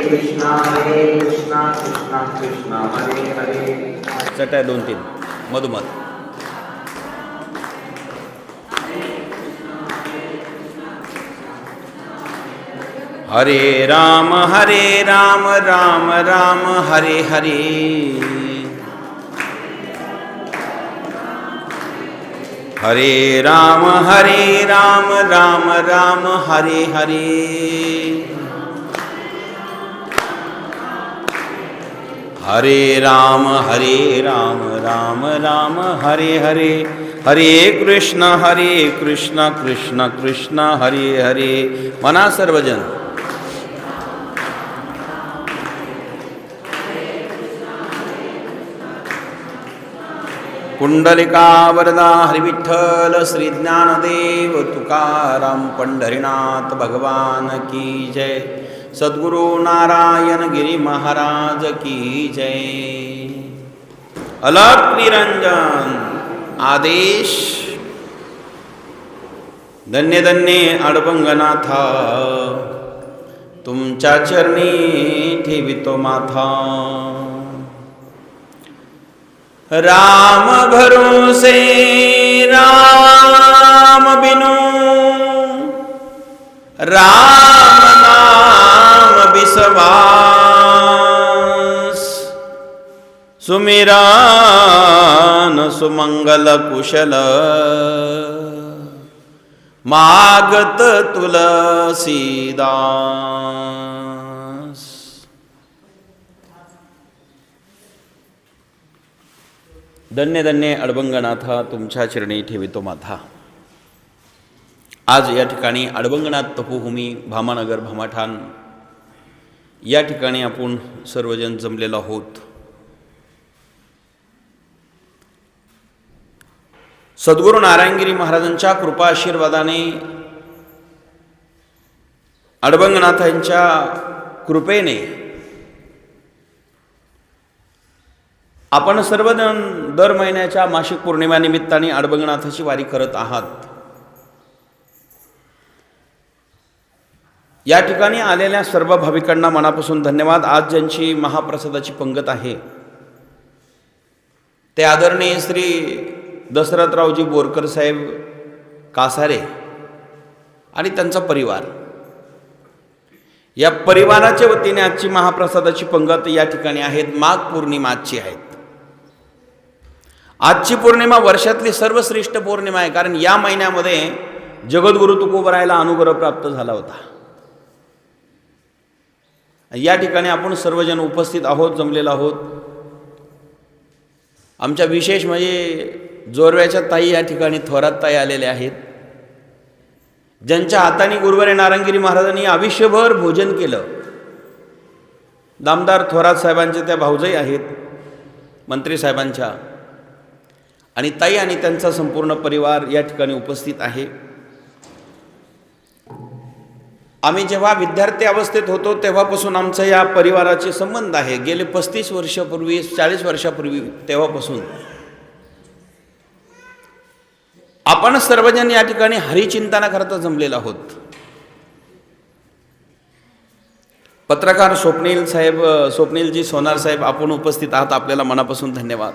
कृष्णा कृष्णा कृष्णा हरे हरे. चटाय 2-3 मधुमध. हरे राम राम राम हरे हरे. हरे राम राम राम हरे हरे. हरे राम राम राम हरे हरे. हरे कृष्ण कृष्ण कृष्ण हरे हरे. म्हणा सर्वजन. पुंडलिका वरदा हरिविठ्ठल श्री ज्ञानदेव तुकाराम पंढरीनाथ भगवान की जय. सद्गुरु नारायण गिरी महाराज की जय. अलख निरंजन आदेश. धन्य धन्य अडबंगनाथा तुमच्या चरणी ठेवितो माथा. राम भरोसे राम बिनु राम नाम बिसवास. सुमिरन सुमंगल कुशल मागत तुलसीदास. धन्य धन्य अडबंगनाथा तुमच्या चरणी ठेवितो माथा. आज या ठिकाणी अडबंगनाथ तपोभूमी भामानगर भामाठाण या ठिकाणी आपण सर्वजण जमलेलो आहोत. सद्गुरू नारायणगिरी महाराजांच्या कृपा आशीर्वादाने अडबंगनाथांच्या कृपेने आपण सर्वजण दर महिन्याच्या मासिक पौर्णिमा निमित्ताने अडबंगनाथाची वारी करत आहात. या ठिकाणी आलेल्या सर्व भाविकांना मनापासून धन्यवाद. आज ज्यांची महाप्रसादाची पंगत आहे ते आदरणीय श्री दशरथरावजी बोरकर साहेब कासारे आणि त्यांचा परिवार. या परिवाराच्या वतीने आजची महाप्रसादाची पंगत या ठिकाणी आहेत. माघ पौर्णिमा आजची आहेत. आजची पौर्णिमा वर्षातली सर्वश्रेष्ठ पौर्णिमा आहे, कारण या महिन्यामध्ये जगद्गुरु तुकोबरायला अनुग्रह प्राप्त झाला होता. या ठिकाणी आपण सर्वजण उपस्थित आहोत, जमलेलो आहोत. आमच्या विशेष म्हणजे जोरव्याच्या ताई या ठिकाणी थोरात ताई आलेल्या आहेत, ज्यांच्या हाताने गुरुवारी नारायणगिरी महाराजांनी आयुष्यभर भोजन केलं. दामदार थोरात साहेबांचे त्या भाऊजाई आहेत, मंत्री साहेबांच्या, आणि ताई आणि त्यांचा संपूर्ण परिवार या ठिकाणी उपस्थित आहे. आम्ही जेव्हा विद्यार्थी अवस्थेत होतो तेव्हापासून आमचा या परिवाराचे संबंध आहे. गेले 35 वर्षापूर्वी 40 वर्षापूर्वी तेव्हापासून आपण सर्वजण या ठिकाणी हरिचिंतनाकरता जमलेलो आहोत. पत्रकार स्वप्नीलजी सोनार साहेब आपण उपस्थित आहात, आपल्याला मनापासून धन्यवाद.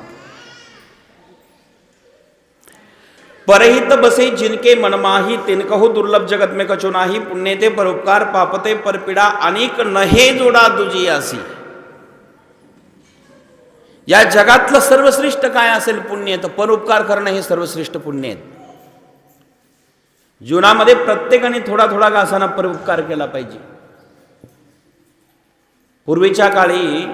परहित बसे जिनके मनमाही तिनकहो दुर्लभ जगत में कछु नाही. पुण्यते परोपकार पापते परपीडा अनेक नहे जोडा दुजियासी. या जगातलं सर्वश्रेष्ठ काय असेल पुण्य, तर परोपकार करणं हे सर्वश्रेष्ठ पुण्य आहे. जीवनामध्ये प्रत्येकाने थोडा थोडा का असाना परोपकार केला पाहिजे. पूर्वीच्या काळी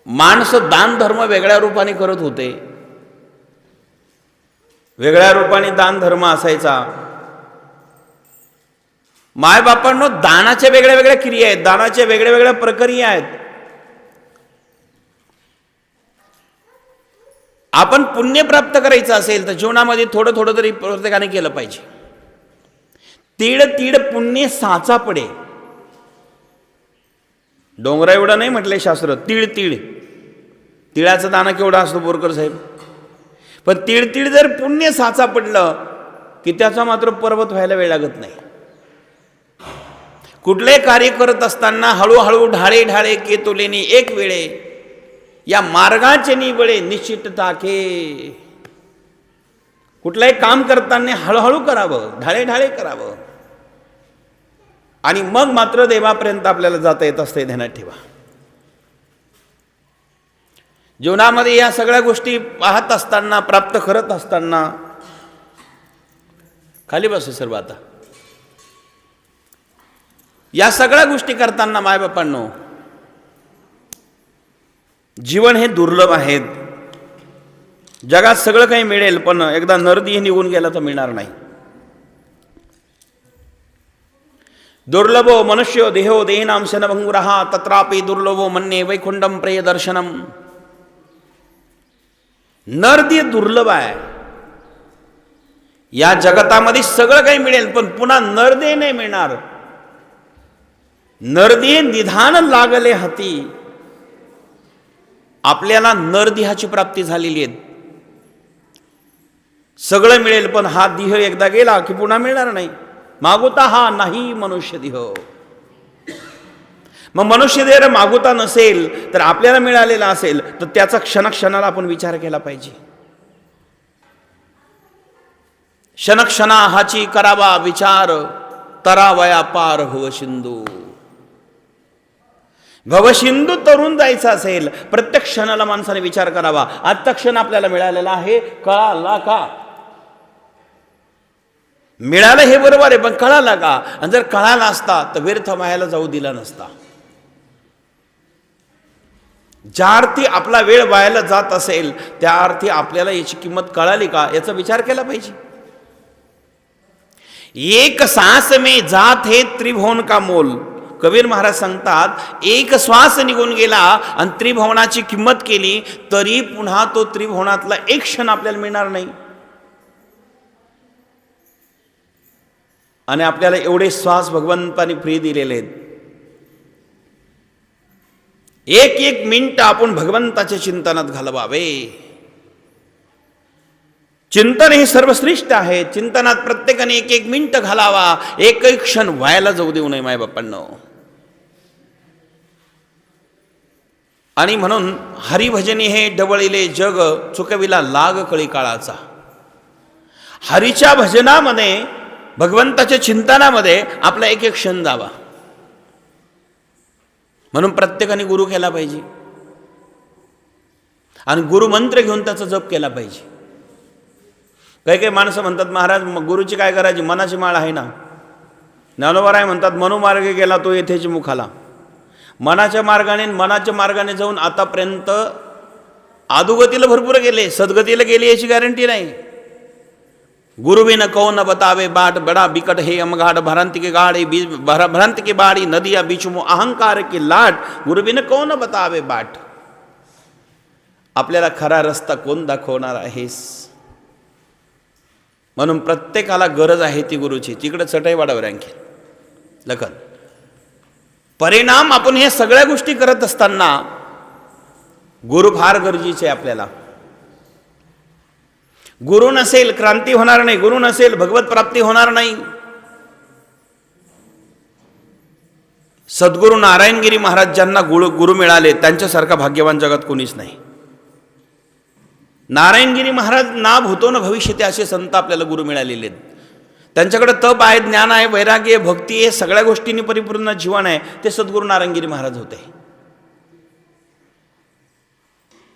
माणसं दान धर्म वेगळ्या रूपाने करत होते, वेगळ्या रूपाने दान धर्म असायचा. मायबापांनो, दानाच्या वेगळ्या वेगळ्या क्रिया आहेत, दानाच्या वेगळ्या वेगळ्या प्रक्रिया आहेत. आपण पुण्य प्राप्त करायचं असेल तर जीवनामध्ये थोडं थोडं तरी प्रत्येकाने केलं पाहिजे. तीड तीड पुण्य साचा पडे. डोंगरा एवढं नाही म्हटलंय शास्त्र, तीळ तीळ. तिळाचं दाना केवढा असतो बोरकर साहेब, पण तीळ तीळ जर पुण्य साचा पडलं की त्याचा मात्र पर्वत व्हायला वेळ लागत नाही. कुठले कार्य करत असताना हळूहळू ढाळे ढाळे केतुलेनी एक वेळे या मार्गाचे निबळे निश्चित टाके. कुठलंही काम करताना हळूहळू करावं, ढाळे ढाळे करावं, आणि मग मात्र देवापर्यंत आपल्याला जाता येत असते. ध्यानात ठेवा. जीवनामध्ये या सगळ्या गोष्टी पाहत असताना, प्राप्त करत असताना, खाली बसू सर्व आता. या सगळ्या गोष्टी करताना मायबापांनो, जीवन हे दुर्लभ आहेत. जगात सगळं काही मिळेल, पण एकदा नरदी हे निघून गेला तर मिळणार नाही. दुर्लभो मनुष्यो देहो देहिनां शनभंगुरः तत्रापि दुर्लभो मन्ये वैकुंठम प्रियदर्शनम. नरदी दुर्लभ आहे. या जगतामध्ये सगळं काही मिळेल, पण पुन्हा नरदे नाही मिळणार. नरदे निधान लागले हाती. आपल्याला नरदेहाची प्राप्ती झालेली आहे. सगळं मिळेल, पण हा देह एकदा गेला की पुन्हा मिळणार नाही. मागुता हा नाही मनुष्य देह. मग मनुष्य देह मागुता नसेल तर आपल्याला मिळालेला असेल तर त्याचा क्षणक्षणाला आपण विचार केला पाहिजे. क्षणक्षणा हाची करावा विचार, तरावया पार भवसिंधू. भवसिंधू तरुण जायचं असेल, प्रत्येक क्षणाला माणसाने विचार करावा. आजचा क्षण आपल्याला मिळालेला आहे, कळाला का? मिळालं हे बरोबर आहे, पण कळाला का? आणि जर कळाला असता तर व्यर्थ व्हायला जाऊ दिला नसता. ज्या अर्थी आपला वेळ वायाला जात असेल त्या अर्थी आपल्याला याची किंमत कळाली का याचा विचार केला पाहिजे. एक सांस में जात हे त्रिभुवन का मोल. कबीर महाराज सांगतात, एक श्वास निघून गेला आणि त्रिभुवनाची किंमत केली तरी पुन्हा तो त्रिभुवनातला एक क्षण आपल्याला मिळणार नाही. आणि आपल्याला एवढे श्वास भगवंताने फ्री दिलेले आहेत. एक एक मिनिट आपण भगवंताच्या चिंतनात घालवावे. चिंतन हे सर्वश्रेष्ठ आहे. चिंतनात प्रत्येकाने एक एक मिनिट घालावा. एक एक क्षण व्हायला जाऊ देऊ नये मायबापांनो. आणि म्हणून हरिभजनी हे डवळिले जग चुकविला लाग कळी काळाचा. हरीच्या भजनामध्ये, भगवंताच्या चिंतनामध्ये आपला एक एक क्षण जावा. म्हणून प्रत्येकाने गुरु केला पाहिजे आणि गुरुमंत्र घेऊन त्याचा जप केला पाहिजे. काही काही माणसं म्हणतात, महाराज गुरुची काय करायची, मनाची माळ आहे ना. ज्ञानोबा म्हणतात, मनोमार्गे गेला तो येथेची मुखाला. मनाच्या मार्गाने जाऊन आतापर्यंत अधोगतीला भरपूर गेले, सद्गतीला गेले याची गॅरंटी नाही. गुरुबिन कौन बतावे बाट, बड़ा बिकट हे अमघाट, भ्रांति के गाड़ी भ्रांति के बाड़ी, नदिया बिचमो अहंकार की लाट, गुरुबिन कौन बतावे बाट. आपल्याला खरा रस्ता कोण दाखवणार आहेस. म्हणून प्रत्येकाला गरज आहे ती गुरुची. तिकडे चटई वाढावर आणखी लखन. परिणाम आपण हे सगळ्या गोष्टी करत असताना गुरु फार गरजेचे आहे आपल्याला. गुरु नसेल क्रांती होणार नाही. गुरु नसेल भगवत प्राप्ती होणार नाही. सद्गुरु नारायणगिरी महाराज ज्यांना गुरु मिळाले त्यांच्यासारखा भाग्यवान जगात कोणीच नाही. नारायणगिरी महाराज ना भूतो न भविष्यते असे संत आपल्याला गुरु मिळालेले आहेत. त्यांच्याकडे तप आहे, ज्ञान आहे, वैराग्य, भक्ती आहे, सगळ्या गोष्टींनी परिपूर्ण जीवन आहे. ते सद्गुरु नारायणगिरी महाराज होते.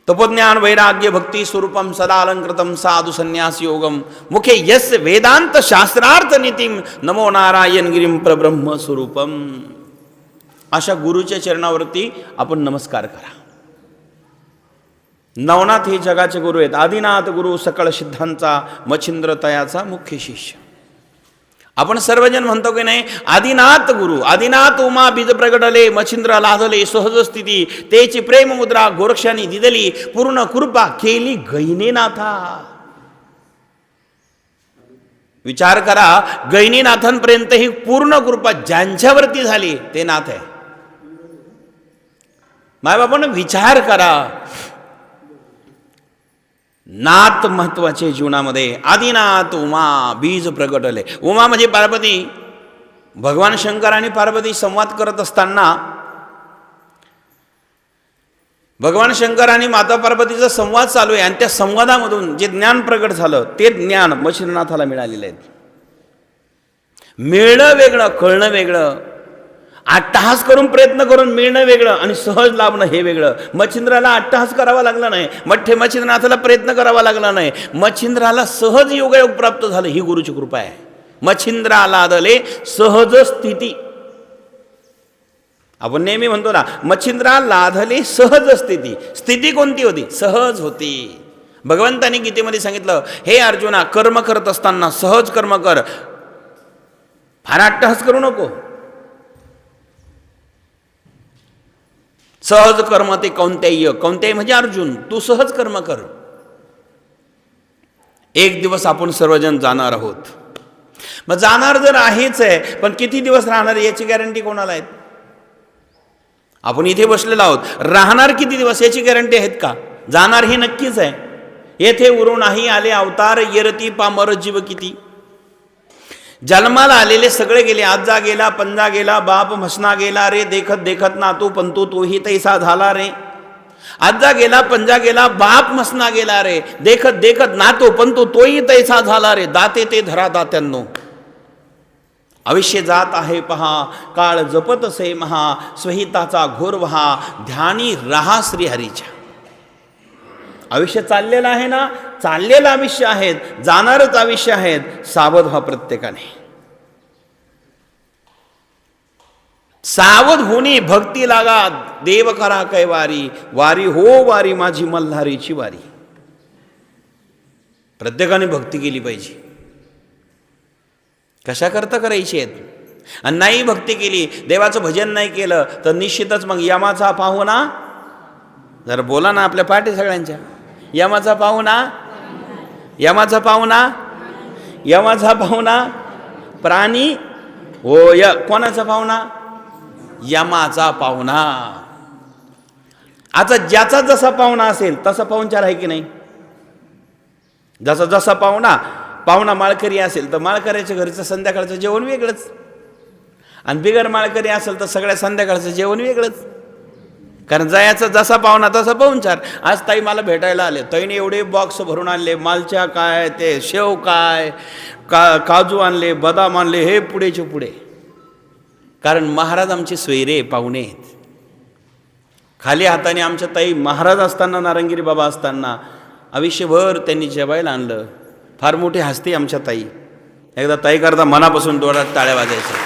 तपोज्ञान वैराग्य भक्ती स्वरूपम सदा अलंकृतम साधु संन्यास योगम मुखे यस वेदांत शास्त्रार्थ नीतिम नमो नारायण गिरीम प्रब्रह्म स्वरूपम. अशा गुरुच्या चरणावरती आपण नमस्कार करा. नवनाथ हे जगाचे गुरु आहेत. आदिनाथ गुरु सकळ सिद्धांचा मच्छिंद्र तयाचा मुख्य शिष्य. आपण सर्वजण म्हणतो की नाही, आदिनाथ गुरु, आदिनाथ उमा बीज प्रगटले, मच्छिंद्र लाधले सहज स्थिती, तेची प्रेम मुद्रा गोरक्षाने दिदली, पूर्ण कृपा केली गैनीनाथा. विचार करा, गैनीनाथांपर्यंत ही पूर्ण कृपा ज्यांच्यावरती झाली ते नाथ आहे. मायबापांना विचार करा. नाथ महत्वाचे जीवनामध्ये. आदिनाथ उमा बीज प्रगटले. उमा म्हणजे पार्वती, भगवान शंकर आणि पार्वती संवाद करत असताना भगवान शंकर आणि माता पार्वतीचा संवाद चालू आहे आणि त्या संवादामधून जे ज्ञान प्रगट झालं ते ज्ञान मच्छिंद्रनाथाला मिळालेलं आहे. मिळणं वेगळं, कळणं वेगळं, अट्टहास करून प्रयत्न करून मिळणं वेगळं आणि सहज लाभणं हे वेगळं. मच्छिंद्राला अट्टहास करावा लागला नाही, मच्छिंद्रनाथाला प्रयत्न करावा लागला नाही, मच्छिंद्राला सहज योगायोग प्राप्त झालं. ही गुरुची कृपा आहे. मच्छिंद्रा लादले सहज स्थिती. आपण नेहमी म्हणतो ना, मच्छिंद्रा लादले सहज स्थिती. स्थिती कोणती होती? सहज होती. भगवंतांनी गीतेमध्ये सांगितलं, हे अर्जुना, कर्म करत असताना सहज कर्म कर, फार अट्टहास करू नको. सहज कर्म ते कौंतेय. कौंतेय म्हणजे अर्जुन, तू सहज कर्म कर. एक दिवस आपण सर्वजण जाणार आहोत. मग जाणार जर आहेच आहे, पण किती दिवस राहणार याची गॅरंटी कोणाला आहे? आपण इथे बसलेलो आहोत, राहणार किती दिवस याची गॅरंटी आहेत का? जाणार हे नक्कीच आहे. येथे उरू नाही आले अवतार, येरती पामर जीव किती. जन्माला आलेले सगळे गेले. आजा गेला, पंजा गेला, बाप म्हसना गेला रे, देखत देखत नातू पंतू तोही तैसा झाला रे. आजा गेला, पंजा गेला, बाप म्हसना गेला रे, देखत देखत नातू पंतू तोही तैसा झाला रे. दाते ते धरा दात्यांनो, आयुष्य जात आहे पहा, काळ जपत से महा, स्वहिताचा घोर वहा, ध्यानी रहा श्रीहरीच्या. आयुष्य चाललेलं आहे ना, चाललेलं आयुष्य आहेत, जाणारच आयुष्य आहेत. सावध व्हा प्रत्येकाने. सावध होणे, भक्ती लागा, देव करा कैवारी, वारी हो वारी माझी मल्हारीची वारी. प्रत्येकाने भक्ती केली पाहिजे. कशा करता करायची आहेत? आणि नाही भक्ती केली, देवाचं भजन नाही केलं तर निश्चितच मग यमाचा पाहुणा. जरा बोला ना आपल्या पाठी सगळ्यांच्या. यमाचा पाहुणा, यमाचा पाहुणा, यमाचा पाहुणा प्राणी हो. कोणाचा पाहुणा? यमाचा पाहुणा. आता ज्याचा जसा पाहुणा असेल तसा पाहुणचार आहे की नाही? जसा जसा पाहुणा माळकरी असेल तर माळकऱ्याच्या घरचं संध्याकाळचं जेवण वेगळंच, आणि बिगर माळकरी असेल तर सगळ्या संध्याकाळचं जेवण वेगळंच. कारण जयाचा जसा पाहुणा तसा पाहुणचार. आज ताई मला भेटायला आले, ताईने एवढे बॉक्स भरून आणले, मालच्या काय ते शेव काय काजू आणले, बदाम आणले, हे पुढेचे पुढे. कारण महाराज आमचे सोयरे पाहुणे आहेत. खाली हाताने आमच्या ताई महाराज असताना, नारंगिरी बाबा असताना आयुष्यभर त्यांनी जेवायला आणलं. फार मोठी हस्ती आमच्या ताई. एकदा ताई करता मनापासून डोळ्यात टाळ्या वाजायच्या.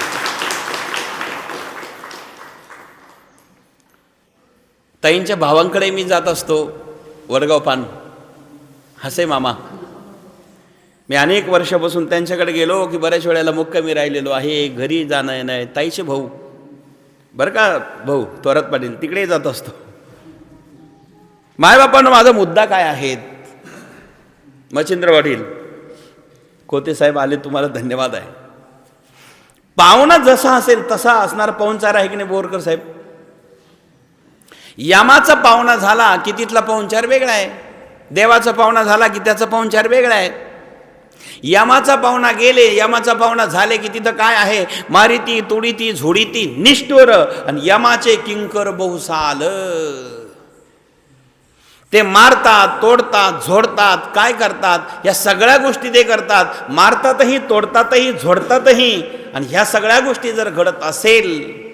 ताईंच्या भावांकडे मी जात असतो, वडगाव पान हसे मामा. मी अनेक वर्षापासून त्यांच्याकडे गेलो की बऱ्याच वेळेला मुक्कामी राहिलेलो आहे, घरी जाणं नाही. ताईचे भाऊ बरं का, भाऊ थोरात पाटील, तिकडे जात असतो. मायबापांना माझा मुद्दा काय आहेत? मच्छिंद्र पाटील कोते साहेब आले, तुम्हाला धन्यवाद आहे. पाहुणा जसा असेल तसा असणार पाहुणचार आहे की नाही बोरकर साहेब? यमाचा पाहुणा झाला की तिथला पाहुणचार वेगळा आहे. देवाचा पाहुणा झाला की त्याचा पाहुणचार वेगळा आहे. यमाचा पाहुणा गेले, यमाचा पाहुणा झाले की तिथं काय आहे? मारिती तोडीती झोडीती निष्ठुर, आणि यमाचे किंकर बहुसाल. ते मारतात, तोडतात, झोडतात, काय करतात? या सगळ्या गोष्टी ते करतात. मारतातही, तोडतातही, झोडतातही. आणि ह्या सगळ्या गोष्टी जर घडत असेल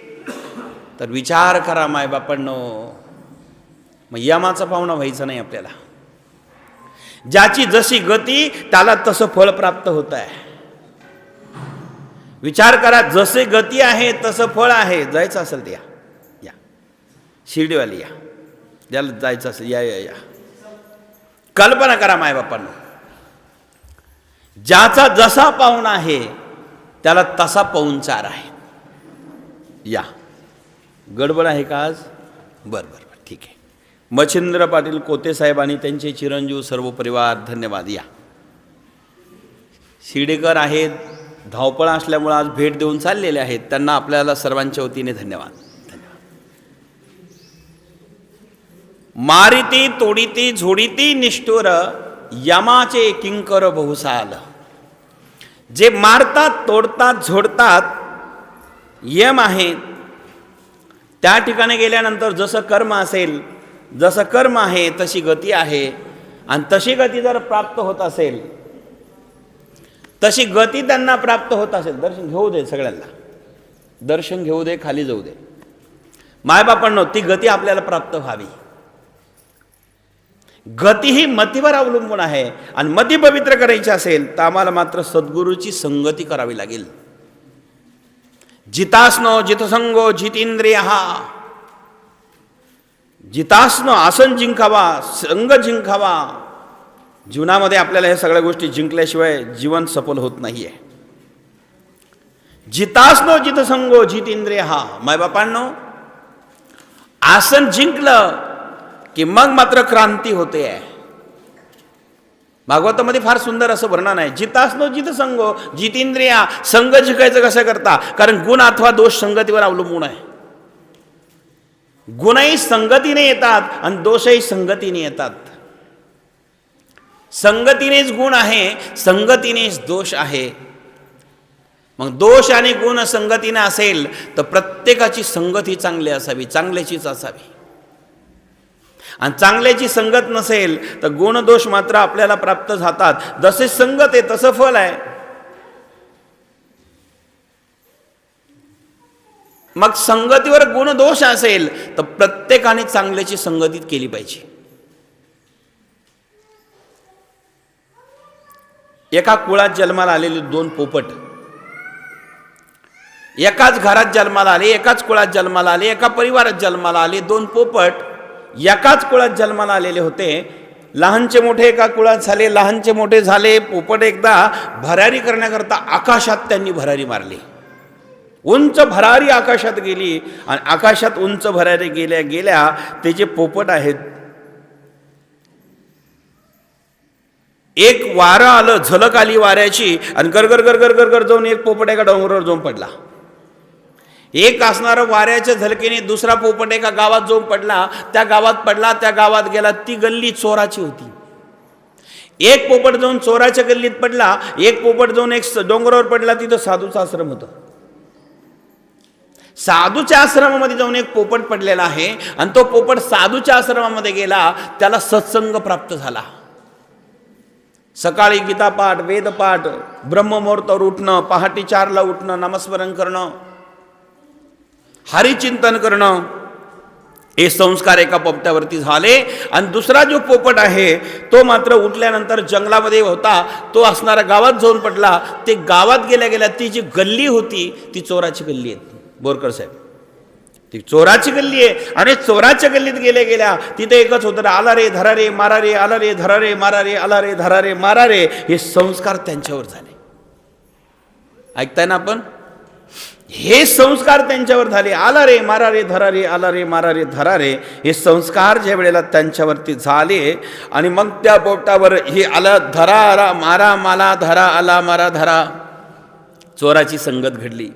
तर विचार करा मायबापांनो, मग यमाचा पाहुणा व्हायचं नाही आपल्याला. ज्याची जशी गती त्याला तसं फळ प्राप्त होत आहे. विचार करा, जसे गती आहे तसं फळ आहे. जायचं असेल तर या शिर्डीवाली या, ज्याला जायचं असेल या या या. कल्पना करा मायबापांनो, ज्याचा जसा पाहुणा आहे त्याला तसा पाहुणचार आहे. या गडबड आहे का आज? बरं बरं बरं ठीक आहे. मच्छिंद्र पाटील कोते साहेब आणि त्यांचे चिरंजीव सर्व परिवार धन्यवाद. या शिर्डीकर आहेत, धावपळ असल्यामुळे आज भेट देऊन चाललेले आहेत. त्यांना आपल्याला सर्वांच्या वतीने धन्यवाद. मारिती तोडीती झोडीती निष्ठुर, यमाचे किंकर बहुसाल. जे मारतात, तोडतात, झोडतात यम आहे. त्या ठिकाणी गेल्यानंतर जसं कर्म असेल, जसं कर्म आहे तशी गती आहे. आणि तशी गती जर प्राप्त होत असेल, तशी गती त्यांना प्राप्त होत असेल, दर्शन घेऊ दे सगळ्यांना, दर्शन घेऊ दे, खाली जाऊ दे. मायबापांनो, ती गती आपल्याला प्राप्त व्हावी. गती ही मतीवर अवलंबून आहे. आणि मती पवित्र करायची असेल तर आम्हाला मात्र सद्गुरूची संगती करावी लागेल. जितासनो जितसंगो जितेंद्रिय. जितासनो आसन जिंकावा, संग जिंकावा. जीवनामध्ये आपल्याला हे सगळ्या गोष्टी जिंकल्याशिवाय जीवन सफल होत नाहीये. जितासनो जितसंगो जितेंद्रिय. मायबापांनो, आसन जिंकलं की मग मात्र क्रांती होते आहे. भागवतामध्ये फार सुंदर असं वर्णन आहे. जितासनो जितसंगो जितेंद्रिया. संग जिंकायचं कसं करता? कारण गुण अथवा दोष संगतीवर अवलंबून आहे. गुणही संगतीने येतात आणि दोषही संगतीने येतात. संगतीनेच गुण आहे, संगतीनेच दोष आहे. मग दोष आणि गुण संगतीने असेल तर प्रत्येकाची संगती चांगली असावी, चांगल्याचीच असावी. आणि चांगल्याची संगत नसेल तर गुण दोष मात्र आपल्याला प्राप्त होतात. जसे संगत आहे तसं फल आहे. मग संगतीवर गुण दोष असेल तर प्रत्येकाने चांगल्याची संगती केली पाहिजे. एका कुळात जन्माला आलेले दोन पोपट एकाच घरात जन्माला आले, एकाच कुळात जन्माला आले, एका परिवारात जन्माला आले. दोन पोपट एकाच कुळात जन्माला आलेले होते. लहानचे मोठे एका कुळात झाले, लहानचे मोठे झाले. पोपट एकदा भरारी करण्याकरता आकाशात त्यांनी भरारी मारली. उंच भरारी आकाशात गेली आणि आकाशात उंच भरारी गेल्या गेल्या ते जे पोपट आहेत, एक वारं आलं, झलक आली वाऱ्याची आणि गरगर गरगर गरगर जाऊन एक पोपट एका डोंगरावर जाऊन पडला. एक असणारं वाऱ्याच्या झलकेने दुसरा पोपट एका गावात जाऊन पडला. त्या गावात पडला, त्या गावात गेला. ती गल्ली चोराची होती. एक पोपट जाऊन चोराच्या गल्लीत पडला, एक पोपट जाऊन एक डोंगरावर पडला. तिथं साधूचा आश्रम होता. साधूच्या आश्रमामध्ये जाऊन एक पोपट पडलेला आहे आणि तो पोपट साधूच्या आश्रमामध्ये गेला. त्याला सत्संग प्राप्त झाला. सकाळी गीतापाठ, वेदपाठ, ब्रह्ममुहूर्तावर उठणं, पहाटे 4ला उठणं, नामस्मरण करणं, हरिचिंतन करणं, हे संस्कार एका पोपट्यावरती झाले. आणि दुसरा जो पोपट आहे तो मात्र उठल्यानंतर जंगलामध्ये होता. तो असणारा गावात जाऊन पडला. ते गावात गेल्या गेल्या ती जी गल्ली होती ती चोराची गल्ली आहे. बोरकर साहेब, ती चोराची गल्ली आहे. आणि चोराच्या गल्लीत गेल्या गेल्या तिथे एकच होतं, आला रे धरा रे मारा रे, आला रे धरा रे मारा रे, आला रे धरा रे मारा रे. हे संस्कार त्यांच्यावर झाले. ऐकताय ना आपण? हे संस्कार त्यांच्यावर झाले. आला रे मारा रे धरा रे, आला रे मारा रे धरा रे. हे संस्कार ज्या वेळेला त्यांच्यावरती झाले आणि मग त्या पोपटावर हे आला धरा मारा, माला धरा, आला मारा धरा, चोराची संगत घडली.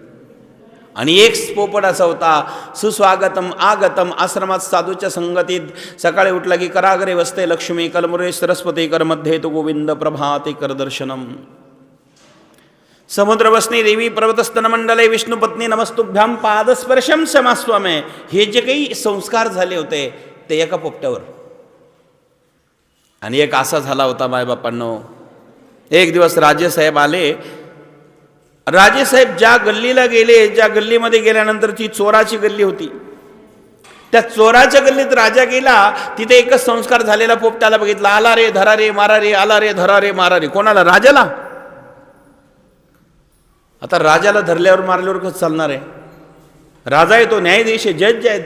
आणि एक पोपट असा होता, सुस्वागतम आगतम, आश्रमात साधूच्या संगतीत सकाळी उठला की कराग्रे वसते लक्ष्मी, कलमुरे सरस्वती, कर मध्ये तो गोविंद, प्रभाते कर दर्शनम. समुद्रवसनी देवी पर्वतस्तन मंडले विष्णुपत्नी नमस्तुभ्याम पादस्पर्शम समास्वमे. हे जे काही संस्कार झाले होते ते एका पोपट्यावर. आणि एक असा झाला होता मायबापांनो, एक दिवस राजेसाहेब आले. राजेसाहेब ज्या गल्लीला गेले, ज्या गल्लीमध्ये गेल्यानंतर ती चोराची गल्ली होती, त्या चोराच्या गल्लीत राजा गेला. तिथे एकच संस्कार झालेला पोपट्याला बघितला. आला रे धरा रे मारा रे, आला रे धरा रे मारा रे. कोणाला? राजाला. आता राजाला धरल्यावर मारल्यावर कसं चालणार आहे? राजा आहे, तो न्यायाधीश आहे, जज आहेत.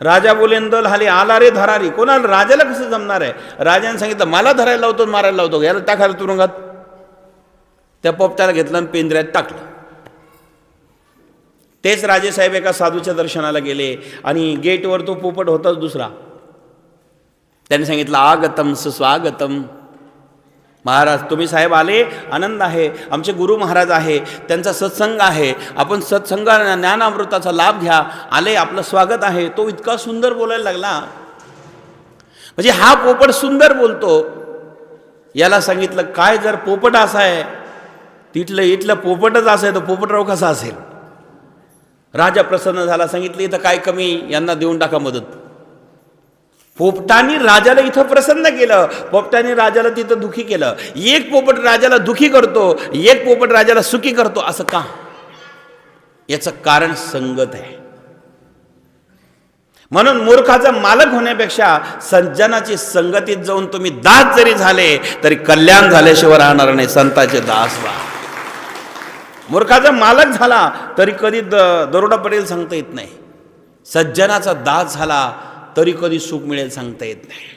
राजा बोलेन दल हाले, आला रे धरा रे. कोणाला? राजाला कसं जमणार आहे? राजाने सांगितलं मला धरायला लावतो, मारायला लावतो, याला टाकायला तुरुंगात. त्या पोपट्याला घेतलं आणि पेंद्र्यात टाकलं. तेच राजेसाहेब एका साधूच्या दर्शनाला गेले आणि गेटवर तो पोपट होताच दुसरा. त्याने सांगितलं आगतम सुस्वागतम. महाराज तुम्ही साहेब आले, आनंद आहे. आमचे गुरु महाराज आहे, त्यांचा सत्संग आहे, आपण सत्संग ज्ञानामृताचा लाभ घ्या. आले, आपलं स्वागत आहे. तो इतका सुंदर बोलायला लागला. म्हणजे हा पोपट सुंदर बोलतो. याला सांगितलं काय, जर पोपट असा आहे, तिथलं इथलं पोपटच असं आहे, तर पोपटराव कसा असेल? राजा प्रसन्न झाला, सांगितलं इथं काय कमी, यांना देऊन टाका मदत. पोपटाने राजाला इथं प्रसन्न केलं, पोपटाने राजाला तिथं दुखी केलं. एक पोपट राजाला दुखी करतो, एक पोपट राजाला सुखी करतो, असं का? याचं कारण संगत आहे. म्हणून मूर्खाचा मालक होण्यापेक्षा सज्जनाची संगतीत जाऊन तुम्ही दास जरी झाले तरी कल्याण झाल्याशिवाय राहणार नाही. संतांचे दास व्हा. मूर्खाचा मालक झाला तरी कधी दरोडा पडेल सांगता येत नाही. सज्जनाचा दास झाला तरी कधी सुख मिळेल सांगता येत नाही.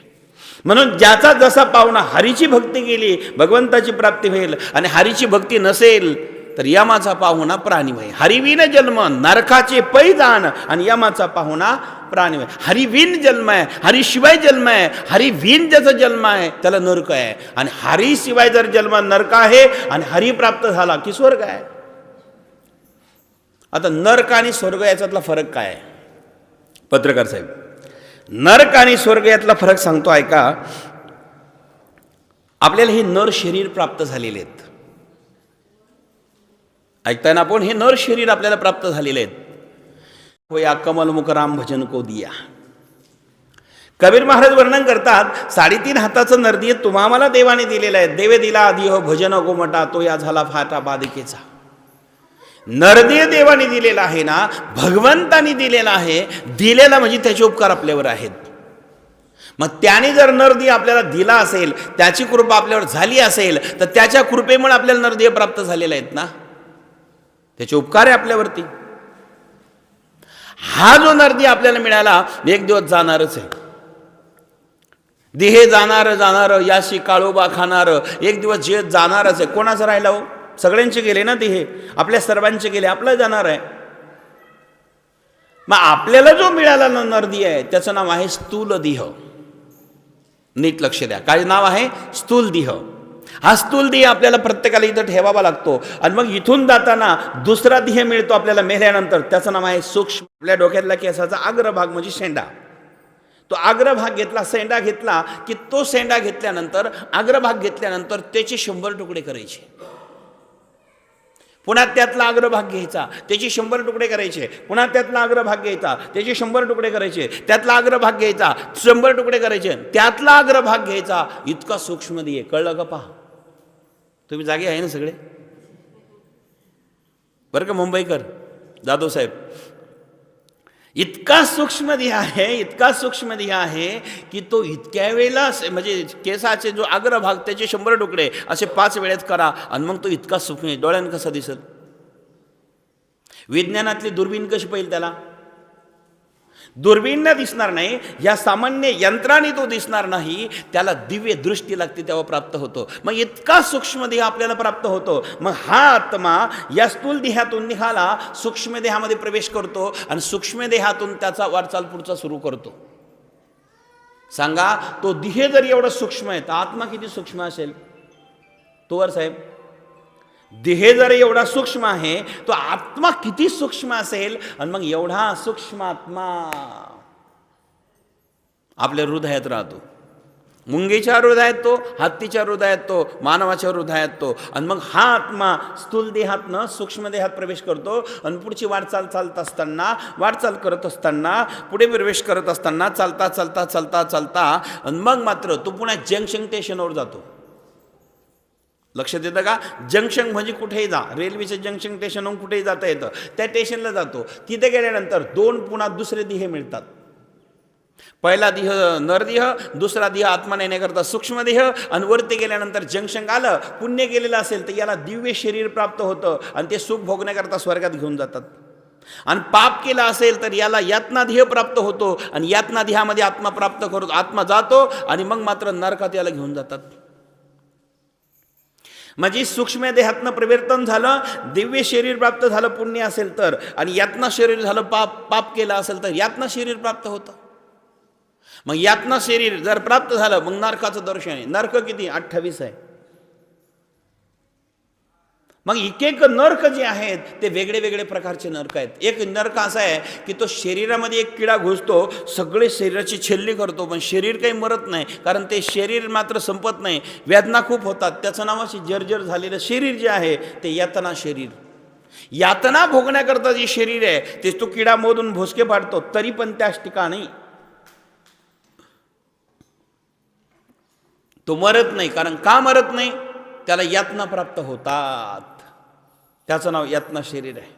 म्हणून ज्याचा जसा पाहुणा हरीची भक्ती केली भगवंताची प्राप्ती होईल, आणि हरीची भक्ती नसेल तर यमाचा पाहुणा प्राणीमय. हरिविन जन्म नरकाचे पै जाण, आणि यमाचा पाहुणा प्राणीमय. हरिविन जन्म आहे, हरिशिवाय जन्म आहे. हरिविन ज्याचा जन्म आहे त्याला नरक आहे, आणि हरिशिवाय जर जन्म नरक आहे आणि हरी प्राप्त झाला की स्वर्ग आहे. आता नरक आणि स्वर्ग याच्यातला फरक काय आहे? पत्रकार साहेब, नरक आणि स्वर्ग यातला फरक सांगतो ऐका. आपल्याला हे नर शरीर प्राप्त झालेले आहेत. ऐकताय ना आपण? हे नर शरीर आपल्याला प्राप्त झालेले आहेत. हो या कमलमुख राम भजन को दिया. कबीर महाराज वर्णन करतात, 3.5 हाताचं नरदेह तुम्हाला देवाने दिलेलं आहे. देवे दिला आधी हो भजन गोमटा, तो या झाला फाटा बाधिकेचा. नरदेह देवाने दिलेला आहे ना, भगवंतानी दिलेला आहे. दिलेला म्हणजे त्याचे उपकार आपल्यावर आहेत. मग त्याने जर नरदेह आपल्याला दिला असेल, त्याची कृपा आपल्यावर झाली असेल, तर त्याच्या कृपेमुळे आपल्याला नरदेह प्राप्त झालेला आहेत ना, त्याचे उपकार आहे आपल्यावरती. हा जो नरदेह आपल्याला मिळाला एक दिवस जाणारच आहे. देह जाणार जाणार याशी काळोबा खाणार, एक दिवस जे जाणारच आहे. कोणाचं राहिला हो? सगळ्यांचे गेले ना देह, आपल्या सर्वांचे गेले, आपलं जाणार आहे. मग आपल्याला जो मिळाला नरदेह आहे त्याचं नाव आहे स्थूल देह. नीट लक्ष द्या, काय नाव आहे? स्थूल देह. हा स्थूल देह आपल्याला प्रत्येकाला इथं ठेवावा लागतो, आणि मग इथून जाताना दुसरा देह मिळतो आपल्याला मेल्यानंतर, त्याचं नाव आहे सूक्ष्म. आपल्या डोक्यातला केसाचा अग्रभाग म्हणजे शेंडा. तो अग्रभाग घेतला, शेंडा घेतला की तो शेंडा घेतल्यानंतर, अग्रभाग घेतल्यानंतर त्याचे 100 तुकडे करायचे. पुन्हा त्यातला अग्रभाग घ्यायचा, त्याचे 100 तुकडे करायचे. पुन्हा त्यातला अग्रभाग घ्यायचा, त्याचे 100 तुकडे करायचे. त्यातला अग्रभाग घ्यायचा, 100 तुकडे करायचे. त्यातला अग्रभाग घ्यायचा. इतका सूक्ष्म देह. कळलं का? पहा, तुम्ही जागे आहे ना सगळे? बरं का मुंबईकर, जाधव साहेब, इतका सूक्ष्म देह आहे, इतका सूक्ष्म देह आहे की तो इतक्या वेळेला, म्हणजे केसाचे जो अग्रभाग त्याचे 100 तुकडे असे 5 वेळेत करा, आणि मग तो इतका सूक्ष्म डोळ्यानं कसा दिसत? विज्ञानातली दुर्बीण कशी पाहिजे त्याला? दुर्बीण दिसणार नाही, या सामान्य यंत्राने तो दिसणार नाही, त्याला दिव्य दृष्टी लागते तेव्हा प्राप्त होतो. मग इतका सूक्ष्म देह आपल्याला प्राप्त होतो. मग हा आत्मा या स्थूल देहातून निघाला, सूक्ष्म देहामध्ये प्रवेश करतो, आणि सूक्ष्म देहातून त्याचा वाटचाल पुढचा सुरू करतो. सांगा, तो देह जर एवढा सूक्ष्म आहे तर आत्मा किती सूक्ष्म असेल? तोवर साहेब, देह जर एवढा सूक्ष्म आहे तो आत्मा किती सूक्ष्म असेल? आणि मग एवढा सूक्ष्म आत्मा आपल्या हृदयात राहतो. मुंगीच्या हृदयात तो, हत्तीच्या हृदयात तो, मानवाच्या हृदयात तो. आणि मग हा आत्मा स्थूल देहातनं सूक्ष्म देहात प्रवेश करतो, आणि पुढची वाटचाल चालत असताना, वाटचाल करत असताना, पुढे प्रवेश करत असताना, चालता चालता चालता चालता, आणि मग मात्र तो पुन्हा जंक्शन स्टेशनवर जातो. लक्षात येतं का? जंक्शन म्हणजे कुठेही जा, रेल्वेचं जंक्शन स्टेशनहून कुठेही जाता येतं, त्या स्टेशनला जातो. तिथे गेल्यानंतर 2 पुन्हा दुसरे देह मिळतात. पहिला देह नरदेह, दुसरा देह आत्मा नेण्याकरता सूक्ष्म देह, आणि वरती गेल्यानंतर जंक्शन आलं. पुण्य केलेलं असेल तर याला दिव्य शरीर प्राप्त होतं, आणि ते सुख भोगण्याकरता स्वर्गात घेऊन जातात. आणि पाप केला असेल तर याला यातना देह प्राप्त होतो, आणि यातना देहामध्ये आत्मा प्राप्त करतो, आत्मा जातो, आणि मग मात्र नरकात याला घेऊन जातात. म्हणजे सूक्ष्म देहातनं परिवर्तन झालं, दिव्य शरीर प्राप्त झालं पुण्य असेल तर, आणि यातना शरीर झालं पाप केलं असेल तर यातना शरीर प्राप्त होतं. मग यातना शरीर जर प्राप्त झालं मग नरकाचं दर्शन आहे. नरक किती? 28 आहे. मग एक नरक जे आहेत ते वेगळे वेगळे प्रकारचे नरक आहेत. एक नरक असा आहे की तो शरीरामध्ये एक किडा घुसतो, सगळे शरीराची छेल्ली करतो, पण शरीर काही मरत नाही, कारण ते शरीर मात्र संपत नाही, वेदना खूप होतात. त्याचं नाव अशी जर्जर झालेलं शरीर जे आहे ते यातना शरीर. यातना भोगण्याकरता जे शरीर आहे तेच तो किडा मोडून भोसके पाडतो, तरी पण त्याच ठिकाणी तो मरत नाही. कारण का मरत नाही? त्याला यातना प्राप्त होतात. त्याचं नाव यातना शरीर आहे.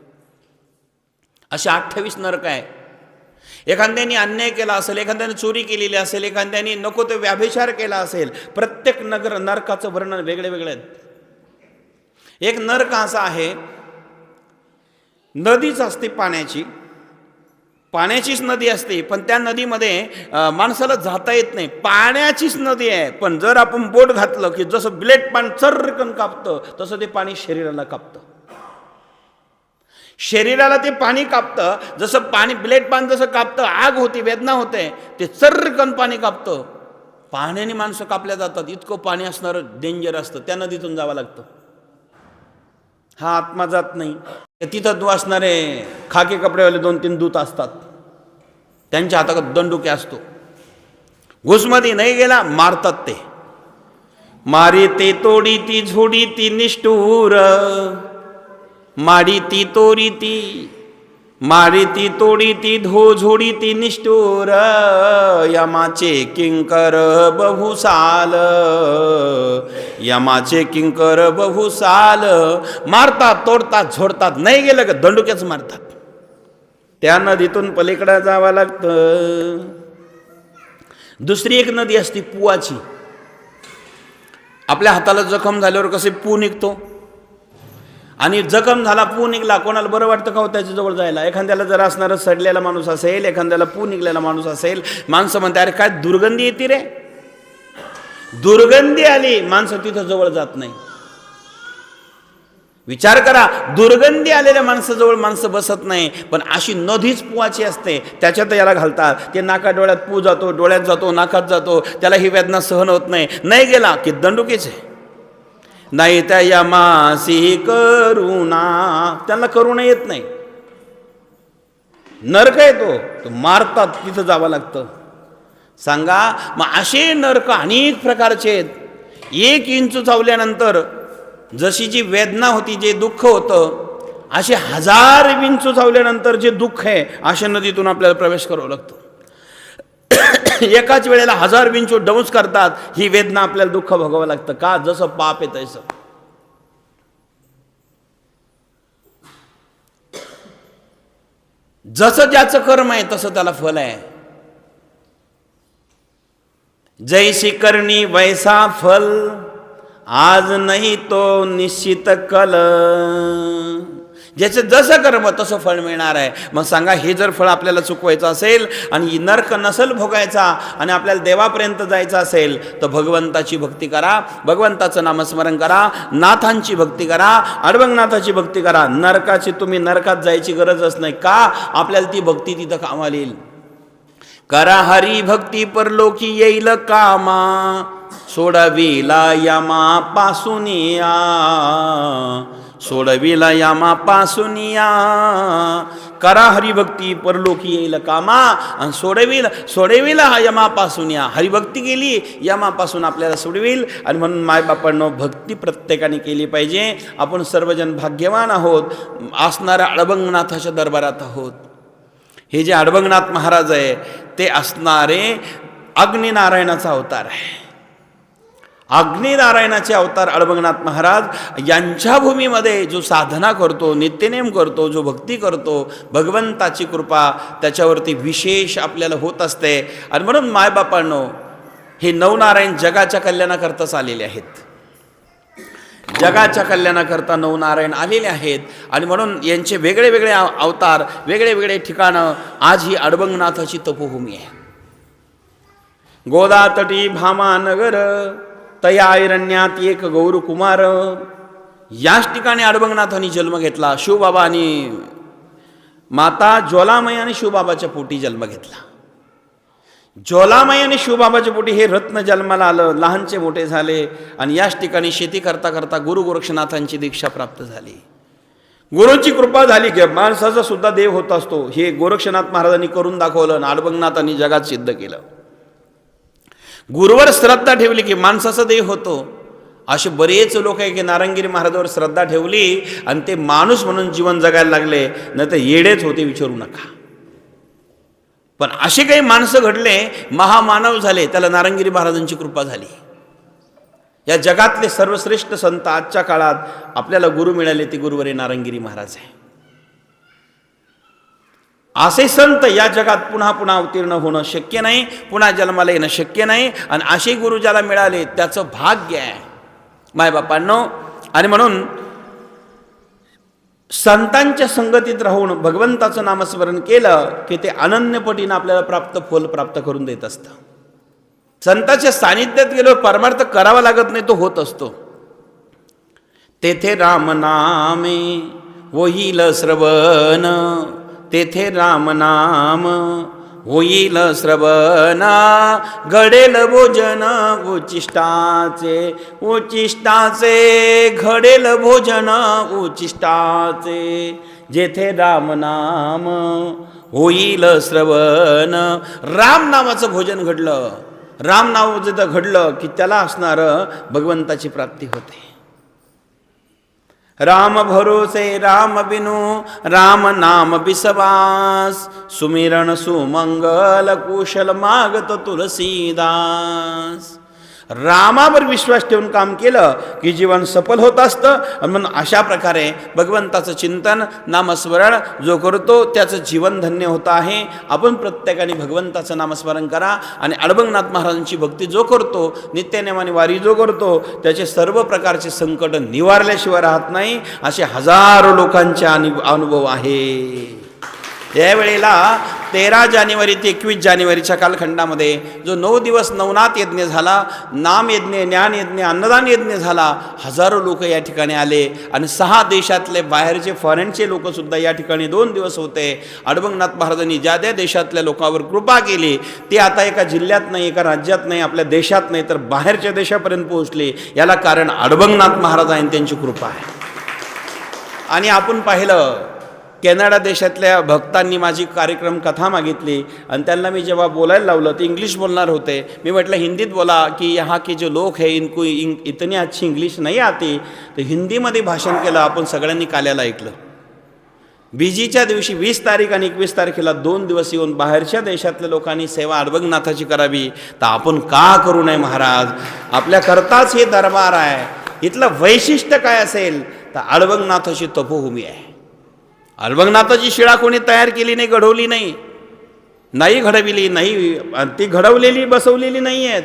असे 28 नरक आहे. एखाद्याने अन्याय केला असेल, एखाद्याने चोरी केलेली असेल, एखाद्याने नको ते व्याभिचार केला असेल, प्रत्येक नरकाचं वर्णन वेगळे वेगळे आहे. एक नरक असा आहे, नदीच असते पाण्याचीच नदी असते, पण त्या नदीमध्ये माणसाला जाता येत नाही. पाण्याचीच नदी आहे, पण जर आपण बोट घातलं की जसं ब्लेड पाणी चर्रकन कापतं तसं ते पाणी शरीराला कापतं. शरीराला ते पाणी कापतं, जसं पाणी ब्लेड पाणी जसं कापतं, आग होती, वेदना होते, ते चर्रकन पाणी कापतं. पाण्याने माणसं कापल्या जातात. इतकं पाणी असणारं डेंजर असतं, त्या नदीतून जावं लागतं. हा आत्मा जात नाही. तिथं असणारे खाकी कपडेवाले 2-3 दूत असतात, त्यांच्या हातात दंडुके असतो. घुसमध्ये नाही गेला मारतात ते. मारी ते तोडी ती झोडी ती निष्ठूर, माडी ती तोडी ती, मारी ती तोडी ती झोडी ती निष्ठूर, यमाचे किंकर बहुसाल, यमाचे किंकर बहुसाल. मारतात, तोडतात, झोडतात, नाही गेलं का दंडुक्याच मारतात. त्या नदीतून पलीकडे जावं लागतं. दुसरी एक नदी असते पुवाची. आपल्या हाताला जखम झाल्यावर कसे पू निघतो, आणि जखम झाला, पू निघला, कोणाला बरं वाटतं का हो त्याच्या जवळ जायला? एखाद्याला जर असणारा सडलेला माणूस असेल, एखाद्याला पू निघलेला माणूस असेल, माणसं म्हणते अरे काय दुर्गंधी येते रे. दुर्गंधी आली, माणसं तिथं जवळ जात नाही. विचार करा, दुर्गंधी आलेल्या माणसाजवळ माणसं बसत नाही. पण अशी नदीच पुवाची असते, त्याच्यात याला घालतात. ते नाका डोळ्यात पू जातो, डोळ्यात जातो, नाकात जातो, त्याला ही वेदना सहन होत नाही. नाही गेला की दंडुकेच आहे. नाही त्या यमासी करुणा, त्यांना करुणा येत नाही. नरक आहे तो मारतात, तिथं जावं लागतं. सांगा मग असे नरक अनेक प्रकारचे आहेत. 1 इंच चावल्यानंतर जशी जी वेदना होती, जे दुःख होतं, असे 1000 विंचू चावल्यानंतर जे दुःख आहे, अशा नदीतून आपल्याला प्रवेश करावा लागतो. एकाच वेळेला 1000 विंचू डंस करतात, ही वेदना आपल्याला दुःख भोगावं लागतं. का? जसं पाप आहे तसं. जसं ज्याचं कर्म आहे तसं त्याला फल आहे. जैसी करणी वैसा फल, आज नाही तो निश्चित कल. ज्याचं जसं कर्म तसं फळ मिळणार आहे. मग सांगा, हे जर फळ आपल्याला चुकवायचं असेल आणि नरक नसल भोगायचा आणि आपल्याला देवापर्यंत जायचं असेल, तर भगवंताची भक्ती करा, भगवंताचं नामस्मरण करा, नाथांची भक्ती करा, अडवंगनाथाची भक्ती करा. नरकाची तुम्ही नरकात जायची गरजच नाही. का? आपल्याला ती भक्ती तिथं कामाला येईल. करा हरी भक्ती परलोकी येईल कामा, सोडविला यमा पासूनिया, सोडविला यमा पासूनिया. करा हरिभक्ती परलोकी येईल कामा, आणि सोडविला यमापासून या. हरिभक्ती केली, यमापासून आपल्याला सोडविल. आणि म्हणून मायबापांनो, भक्ती प्रत्येकाने केली पाहिजे. आपण सर्वजण भाग्यवान आहोत, असणाऱ्या अडबंगनाथाच्या दरबारात आहोत. हे जे अडबंगनाथ महाराज आहे, ते असणारे अग्निनारायणाचा अवतार आहे. अग्निनारायणाचे अवतार अडबंगनाथ महाराज यांच्या भूमीमध्ये जो साधना करतो, नित्यनेम करतो, जो भक्ती करतो, भगवंताची कृपा त्याच्यावरती विशेष आपल्याला होत असते. आणि म्हणून मायबापांनो, हे नवनारायण जगाच्या कल्याणाकरताच आलेले आहेत. जगाच्या कल्याणाकरता नवनारायण आलेले आहेत. आणि म्हणून यांचे वेगळे वेगळे अवतार, वेगळे वेगळे ठिकाणं. आज ही अडबंगनाथाची तपोभूमी आहे. गोदातटी भामानगर, तया ऐरण्यात एक गौरकुमार. याच ठिकाणी अडबंगनाथांनी जन्म घेतला. शिवबाबा आणि माता ज्वालामाई आणि शिवबाबाच्या पोटी जन्म घेतला. ज्वालामाई आणि शिवबाबाच्या पोटी हे रत्न जन्माला आलं. लहानचे मोठे झाले आणि याच ठिकाणी शेती करता करता गुरु गोरक्षनाथांची दीक्षा प्राप्त झाली. गुरूंची कृपा झाली की माणसाचा सुद्धा देव होत असतो. हे गोरक्षनाथ महाराजांनी करून दाखवलं आणि अडबंगनाथांनी जगात सिद्ध केलं. गुरुवर श्रद्धा ठेवली की माणसाचा देव होतो. असे बरेच लोक आहे की नारायणगिरी महाराजावर श्रद्धा ठेवली आणि ते माणूस म्हणून जीवन जगायला लागले, नाही तर येडेच होते विचारू नका. पण असे काही माणसं घडले, महामानव झाले, त्याला नारायणगिरी महाराजांची कृपा झाली. या जगातले सर्वश्रेष्ठ संत आजच्या काळात आपल्याला गुरु मिळाले ते गुरुवरे नारायणगिरी महाराज आहे. असे संत या जगात पुन्हा पुन्हा अवतीर्ण होणं शक्य नाही, पुन्हा जन्माला येणं शक्य नाही. आणि असे गुरु ज्याला मिळाले त्याचं भाग्य आहे मायबापांनो. आणि म्हणून संतांच्या संगतीत राहून भगवंताचं नामस्मरण केलं की ते अनन्यपटीनं आपल्याला फल प्राप्त करून देत असतं. संतांच्या सानिध्यात गेल्यावर परमार्थ करावा लागत नाही, तो होत असतो. तेथे राम नामे होईल श्रवण, तेथे राम नाम होईल श्रवण, घडेल भोजन उचिष्टाचे, उचिष्टाचे घडेल भोजन उचिष्टाचे. जेथे राम नाम होईल श्रवण, राम नामाचं भोजन घडलं, राम नाव जिथं घडलं की त्याला असणारं भगवंताची प्राप्ती होते. राम भरोसे राम बिनु राम नाम बिसवास, सुमिरण सुमंगल कुशल मागत तुलसीदास. रामावर विश्वास ठेवून काम केलं की जीवन सफल होत असतं. म्हणून अशा प्रकारे भगवंताचं चिंतन नामस्मरण जो करतो त्याचं जीवन धन्य होतं आहे. आपण प्रत्येकाने भगवंताचं नामस्मरण करा. आणि अडबंगनाथ महाराजांची भक्ती जो करतो, नित्यनेमाने वारी जो करतो, त्याचे सर्व प्रकारचे संकट निवारल्याशिवाय राहत नाही. असे हजारो लोकांचे अनुभव आहे. यावेळेला 13 जानेवारी ते 21 जानेवारीच्या कालखंडामध्ये जो 9 दिवस नवनाथ यज्ञ झाला, नाम यज्ञ, ज्ञान यज्ञ, अन्नदान यज्ञ झाला, हजारो लोक या ठिकाणी आले. आणि 6 देशातले बाहेरचे फॉरेनचे लोकसुद्धा या ठिकाणी 2 दिवस होते. अडबंगनाथ महाराजांनी ज्या त्या देशातल्या लोकांवर कृपा केली ते आता एका जिल्ह्यात नाही, एका राज्यात नाही, आपल्या देशात नाही तर बाहेरच्या देशापर्यंत पोहोचले. याला कारण अडबंगनाथ महाराज आणि त्यांची कृपा आहे. आणि आपण पाहिलं कॅनडा देशातल्या भक्तांनी माझी कार्यक्रम कथा मागितली आणि त्यांना मी जेव्हा बोलायला लावलं ते इंग्लिश बोलणार होते. मी म्हटलं हिंदीत बोला की यहाँ के जो लोग है इनको इतनी अच्छी इंग्लिश नहीं आती. तर हिंदीमध्ये भाषण केलं. आपण सगळ्यांनी काल्याला ऐकलं. बीजीच्या दिवशी 20 तारीख आणि 21 तारखेला 2 दिवस येऊन बाहेरच्या देशातल्या लोकांनी सेवा अडबंगनाथाची करावी, तर आपण का करू नये महाराज? आपल्याकरताच हे दरबार आहे. इथलं वैशिष्ट्य काय असेल तर अडबंगनाथाची तपोभूमी आहे. अडबंगनाथाची शिळा कोणी तयार केली नाही, घडवली नाही, नाही घडविली नाही, ती घडवलेली बसवलेली नाही आहेत.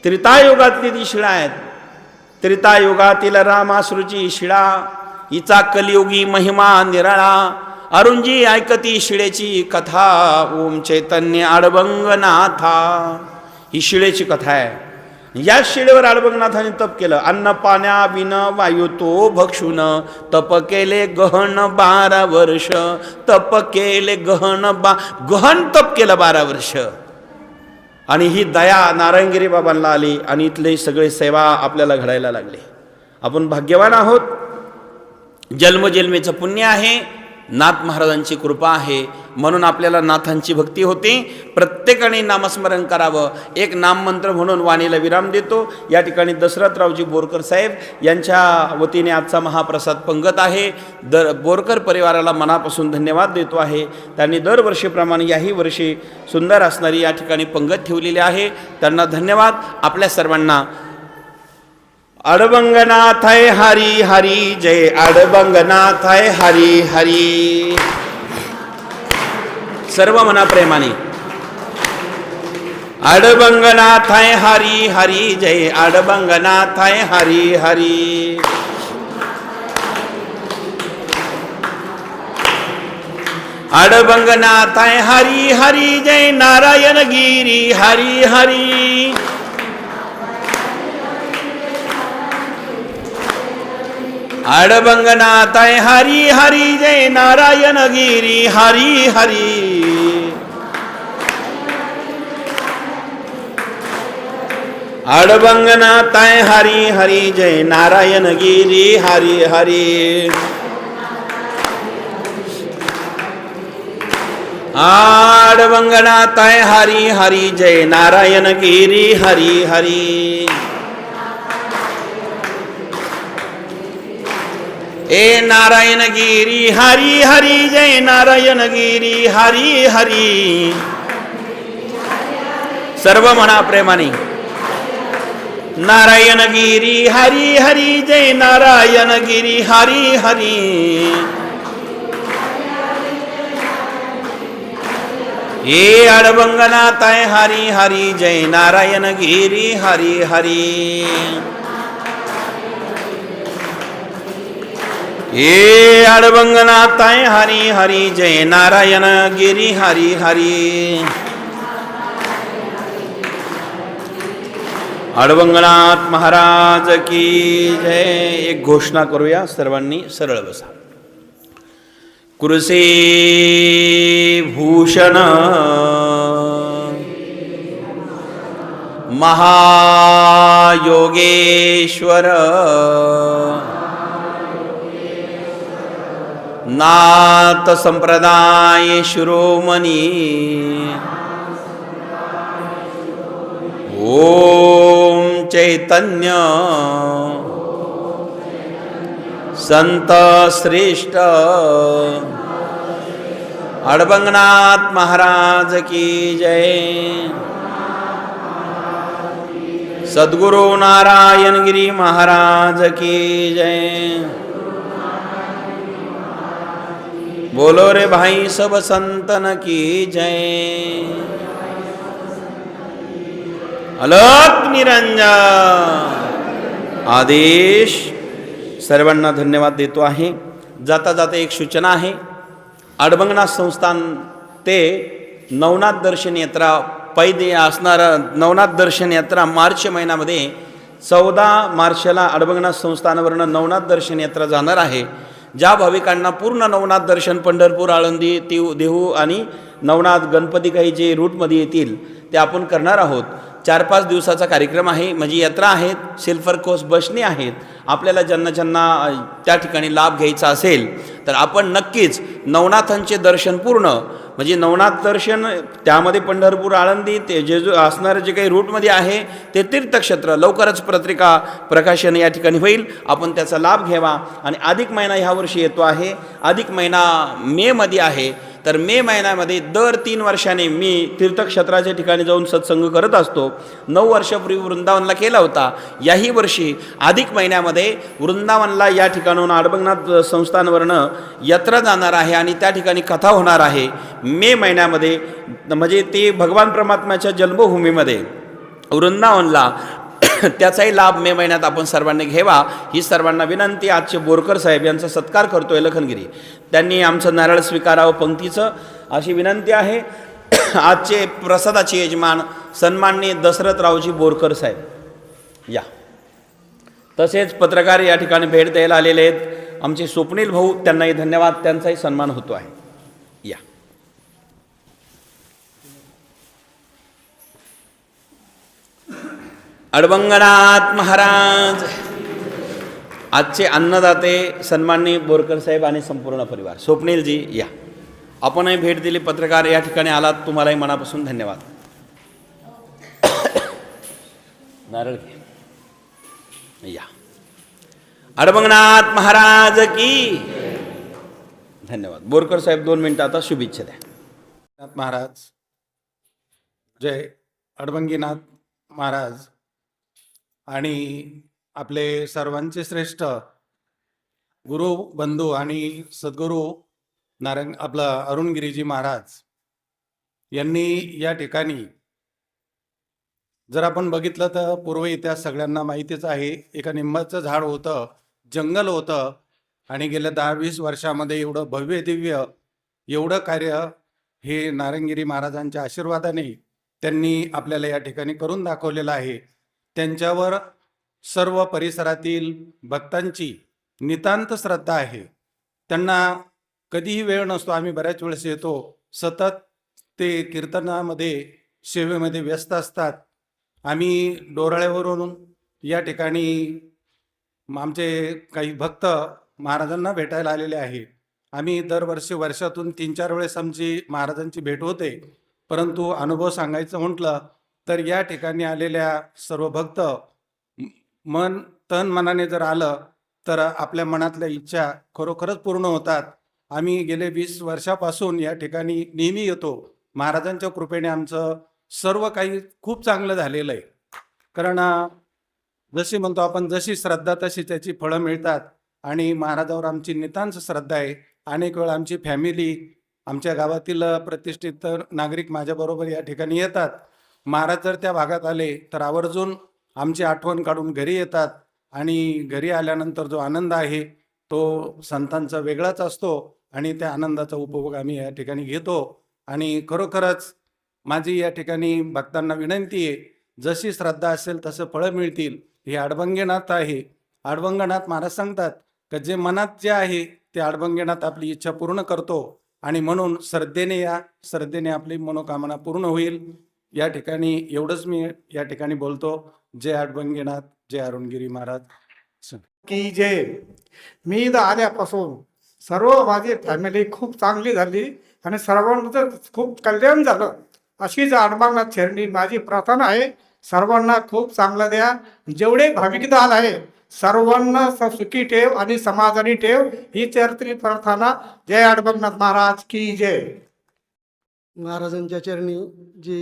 त्रेतायुगातली ती शिळा आहेत. त्रेतायुगातील रामाश्रूची शिळा, हिचा कलियुगी महिमा निराळा. अरुणजी ऐकती शिळेची कथा, ओम चैतन्य अडबंगनाथा. ही शिळेची कथा आहे. या शिळेवर अडबंगनाथाने तप केलं. अन्न पाण्या विन वायू तो भक्षून, तप केले गहन 12 वर्ष. तप केले गहन तप केलं 12 वर्ष. आणि ही दया नारायणगिरी बाबांना आली आणि इथले सगळे सेवा आपल्याला घडायला लागले. आपण भाग्यवान आहोत. जन्मजन्मीचं पुण्य आहे, नाथ महाराजांची कृपा आहे. म्हणून आपल्याला नाथांची भक्ती होते. प्रत्येकाने नामस्मरण करावं. एक नाममंत्र म्हणून वाणीला विराम देतो. या ठिकाणी दशरथरावजी बोरकर साहेब यांच्या वतीने आजचा महाप्रसाद पंगत आहे. बोरकर परिवाराला मनापासून धन्यवाद देतो आहे. त्यांनी दरवर्षीप्रमाणे याही वर्षी सुंदर असणारी या ठिकाणी पंगत ठेवलेली आहे. त्यांना धन्यवाद. आपल्या सर्वांना अडबंगनाथाय हरी हरी जय. अडबंगनाथाय हरी हरी. सर्व मना प्रेमाने अडबंगनाथाय हरी हरी जय. अडबंगनाथाय हरी हरी. अडबंगनाथाय हरी हरी जय. नारायणगिरी हरी हरी. अडबंगनाथाय हरी हरी जय. नारायणगिरी हरी हरी. अडबंगनाथाय हरी हरी जय. नारायणगिरी हरी हरी. अडबंगनाथाय हरी हरी जय. नारायणगिरी हरी हरी. ए नारायण गिरी हरी हरी जय नारायण गिरी हरी हरी. सर्व म्हणा प्रेमाने. नारायण गिरी हरी हरी जय नारायण गिरी हरी हरी. हे अडबंगनाथाय हरी हरी जय नारायण गिरी हरी हरी. हे अडबंगनाथाय हरी हरी जय नारायण गिरी हरी हरी. अडबंगनाथ महाराज की जय. एक घोषणा करूया सर्वांनी. सरळ बसा. कुरुसे भूषण महायोगेश्वर नाथ संप्रदाय शिरोमणी ओम चैतन्य संत श्रेष्ठ अडबंगनाथ महाराज की जय. सद्गुरु नारायण गिरी महाराज की जय. बोलो रे भाई सब संतन की जय. अलक निरंजन. आदेश. सर्वांना धन्यवाद देतो आहे. जाता जाता एक सूचना आहे. अडबंगनाथ संस्थान ते नवनाथ दर्शन यात्रा पैदे असणार. नवनाथ दर्शन यात्रा मार्च महिन्यामध्ये 14 मार्चला अडबंगनाथ संस्थानावरनं नवनाथ दर्शन यात्रा जाणार आहे. ज्या भाविकांना पूर्ण नवनाथ दर्शन पंढरपूर, आळंदी, देहू आणि नवनाथ गणपती काही जे रूटमध्ये येतील ते आपण करणार आहोत. 4-5 दिवसाचा कार्यक्रम आहे. म्हणजे यात्रा आहेत, सिल्फर कोस्ट बसने आहेत. आपल्याला ज्यांना ज्यांना त्या ठिकाणी लाभ घ्यायचा असेल तर आपण नक्कीच नवनाथांचे दर्शन पूर्ण म्हणजे नवनाथ दर्शन त्यामध्ये पंढरपूर, आळंदी ते जे असणारे जे काही रूटमध्ये आहे ते तीर्थक्षेत्र लवकरच पत्रिका प्रकाशन या ठिकाणी होईल. आपण त्याचा लाभ घ्यावा. आणि अधिक महिना ह्यावर्षी येतो आहे. अधिक महिना मेमध्ये आहे. तर मे महिन्यामध्ये दर 3 वर्षाने मी तीर्थक्षेत्राच्या ठिकाणी जाऊन सत्संग करत असतो. 9 वर्षापूर्वी वृंदावनला केला होता. याही वर्षी अधिक महिन्यामध्ये वृंदावनला या ठिकाणून अडबंगनाथ संस्थानवरनं यात्रा जाणार आहे आणि त्या ठिकाणी कथा होणार आहे मे महिन्यामध्ये. म्हणजे ते भगवान परमात्म्याच्या जन्मभूमीमध्ये वृंदावनला त्याचाही लाभ मे महिन्यात आपण सर्वांनी घ्यावा ही सर्वांना विनंती. आजचे बोरकर साहेब यांचा सत्कार करतोय लखनगिरी. त्यांनी आमचं नारळ स्वीकारावं पंक्तीचं अशी विनंती आहे. आजचे प्रसादाचे यजमान सन्माननीय दशरथरावजी बोरकर साहेब या. तसेच पत्रकार या ठिकाणी भेट द्यायला आलेले आहेत आमचे स्वप्नील भाऊ. त्यांनाही धन्यवाद. त्यांचाही सन्मान होतो आहे. या. अडबंगनाथ महाराज. आजचे अन्नदाते सन्माननीय बोरकर साहेब आणि संपूर्ण परिवार. स्वप्नीलजी या. आपणही भेट दिली, पत्रकार या ठिकाणी आलात, तुम्हालाही मनापासून धन्यवाद. नारळ या. अडबंगनाथ महाराज की धन्यवाद. बोरकर साहेब 2 मिनिटं आता शुभेच्छा द्या. नाथ महाराज जय. अडबंगीनाथ महाराज आणि आपले सर्वांचे श्रेष्ठ गुरु बंधू आणि सद्गुरू आपला अरुणगिरीजी महाराज यांनी या ठिकाणी जर आपण बघितलं तर पूर्व इतिहास सगळ्यांना माहितीच आहे. एका निंबाचं झाड होतं, जंगल होतं आणि गेल्या 10-20 वर्षामध्ये एवढं भव्य दिव्य एवढं कार्य हे नारायणगिरी महाराजांच्या आशीर्वादाने त्यांनी आपल्याला या ठिकाणी करून दाखवलेलं आहे. त्यांच्यावर सर्व परिसरातील भक्तांची नितांत श्रद्धा आहे. त्यांना कधीही वेळ नसतो. आम्ही बऱ्याच वेळेस येतो, सतत ते कीर्तनामध्ये सेवेमध्ये व्यस्त असतात. आम्ही डोराळ्यावरून या ठिकाणी आमचे काही भक्त महाराजांना भेटायला आलेले आहे. आम्ही दरवर्षी वर्षातून 3-4 वेळेस आमची महाराजांची भेट होते. परंतु अनुभव सांगायचं म्हटलं तर या ठिकाणी आलेल्या सर्व भक्त तन मनाने जर आलं तर आपल्या मनातल्या इच्छा खरोखरच पूर्ण होतात. आम्ही गेले 20 वर्षापासून या ठिकाणी नेहमी येतो. महाराजांच्या कृपेने आमचं सर्व काही खूप चांगलं झालेलं आहे. कारण जशी म्हणतो आपण, जशी श्रद्धा तशी त्याची फळं मिळतात. आणि महाराजावर आमची नितांत श्रद्धा आहे. अनेक वेळा आमची फॅमिली, आमच्या गावातील प्रतिष्ठित नागरिक माझ्याबरोबर या ठिकाणी येतात. महाराज जर त्या भागात आले तर आवर्जून आमची आठवण काढून घरी येतात. आणि घरी आल्यानंतर जो आनंद आहे तो संतांचा वेगळाच असतो आणि त्या आनंदाचा उपभोग आम्ही या ठिकाणी घेतो. आणि खरोखरच माझी या ठिकाणी भक्तांना विनंती आहे, जशी श्रद्धा असेल तसं फळं मिळतील. हे अडभंगीनाथ आहे. अडभंगनाथ महाराज सांगतात की जे मनात जे आहे ते अडभंगीनाथ आपली इच्छा पूर्ण करतो. आणि म्हणून श्रद्धेने या, श्रद्धेने आपली मनोकामना पूर्ण होईल. या ठिकाणी एवढंच मी या ठिकाणी बोलतो. जय अडभंगीनाथ, जय अरुणगिरी महाराज की जय. मी इथं आल्यापासून सर्व माझी फॅमिली खूप चांगली झाली आणि सर्वांचं खूप कल्याण झालं. अशीच अडभंगनाथ चरणी माझी प्रार्थना आहे. सर्वांना खूप चांगलं द्या. जेवढे भाविक दाल आहे सर्वांना सुखी ठेव आणि समाधानी ठेव, ही चरणी प्रार्थना. जय अडभंगनाथ महाराज की जय. महाराजांच्या चरणी जी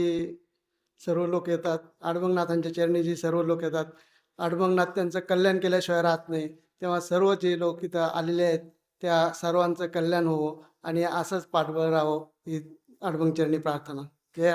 सर्व लोक येतात, अडभंगनाथांच्या चरणी जी सर्व लोक येतात, अडभंगनाथ त्यांचं कल्याण केल्याशिवाय राहत नाही. तेव्हा सर्व जे लोक इथं आलेले आहेत त्या सर्वांचं कल्याण होवो आणि असंच पाठबळ राहावं, ही अडभंग चरणी प्रार्थना. जय